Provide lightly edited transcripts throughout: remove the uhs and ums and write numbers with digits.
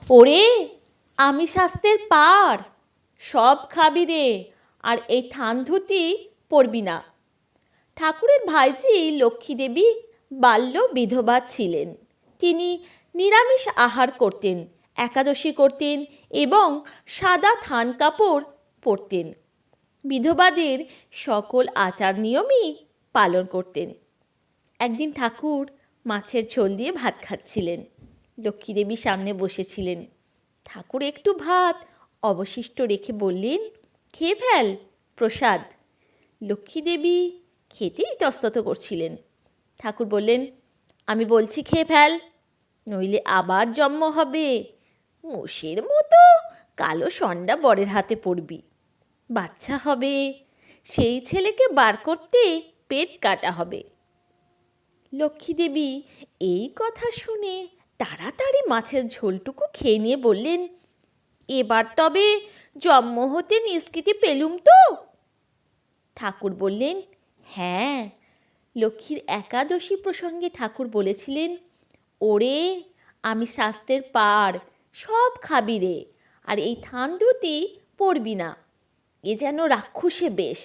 ওরে আমি শাস্ত্রের পার, সব খাবি রে, আর এই থান ধুতি পরবি না। ঠাকুরের ভাইঝি লক্ষ্মী দেবী বাল্য বিধবা ছিলেন। তিনি নিরামিষ আহার করতেন, একাদশী করতেন এবং সাদা থান কাপড় পরতেন। বিধবাদের সকল আচার নিয়মই পালন করতেন। একদিন ঠাকুর মাছের ঝোল দিয়ে ভাত খাচ্ছিলেন। লক্ষ্মীদেবী সামনে বসেছিলেন। ঠাকুর একটু ভাত অবশিষ্ট রেখে বললেন, খেয়ে ফেল, প্রসাদ। লক্ষ্মীদেবী খেতেই ইতস্তত করছিলেন। ঠাকুর বললেন, আমি বলছি খেয়ে ফেল, নইলে আবার জন্ম হবে। মোষের মতো কালো সন্ডা বরের হাতে পড়বি, বাচ্চা হবে, সেই ছেলেকে বার করতে পেট কাটা হবে। লক্ষ্মীদেবী এই কথা শুনে তাড়াতাড়ি মাছের ঝোলটুকু খেয়ে নিয়ে বললেন, এবার তবে জন্ম হতে নিষ্কৃতি পেলুম তো? ঠাকুর বললেন, হ্যাঁ। লক্ষ্মীর একাদশী প্রসঙ্গে ঠাকুর বলেছিলেন, ওরে আমি শাস্ত্রের পার, সব খাবি রে, আর এই থান ধুতি পরবি না, এ যেন রাক্ষসে বেশ।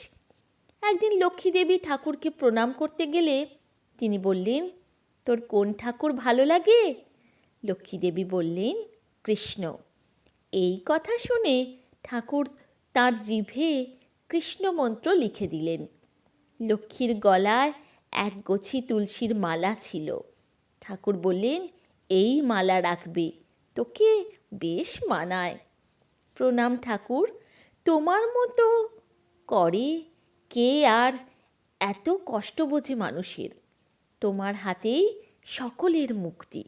একদিন লক্ষ্মীদেবী ঠাকুরকে প্রণাম করতে গেলে তিনি বললেন, তোর কোন ঠাকুর ভালো লাগে? লক্ষ্মীদেবী বললেন, কৃষ্ণ। এই কথা শুনে ঠাকুর তাঁর জিভে কৃষ্ণ মন্ত্র লিখে দিলেন। লক্ষ্মীর গলায় এক গোছি তুলসীর মালা ছিল। ঠাকুর বললেন, এই মালা রাখবে, তোকে বেশ মানায়। প্রণাম ঠাকুর, তোমার মতো করে কে আর এত কষ্ট বোঝে মানুষের? তোমার হাতেই সকলের মুক্তি।